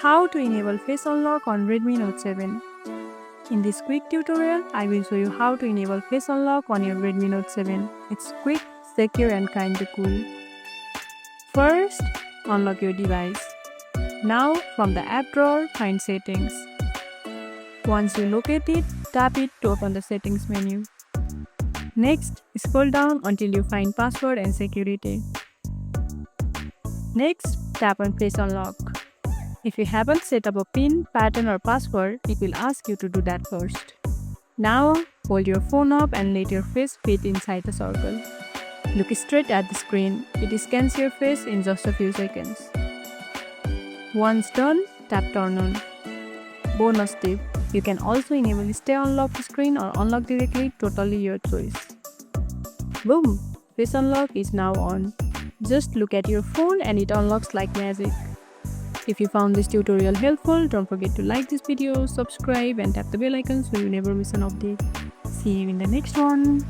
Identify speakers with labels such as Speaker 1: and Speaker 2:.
Speaker 1: how to enable face unlock on Redmi Note 7. In this quick tutorial, I will show you how to enable face unlock on your Redmi Note 7. It's quick, secure and kinda cool. First, unlock your device. Now, from the app drawer, find settings. Once you locate it, tap it to open the settings menu. Next, scroll down until you find password and security. Next, tap on face unlock. If you haven't set up a PIN, pattern or password, it will ask you to do that first. Now, hold your phone up and let your face fit inside the circle. Look straight at the screen. It scans your face in just a few seconds. Once done, tap turn on. Bonus tip, you can also enable stay unlocked screen or unlock directly, totally your choice. Boom! Face unlock is now on. Just look at your phone and it unlocks like magic. If you found this tutorial helpful, don't forget to like this video, subscribe and tap the bell icon so you never miss an update. See you in the next one.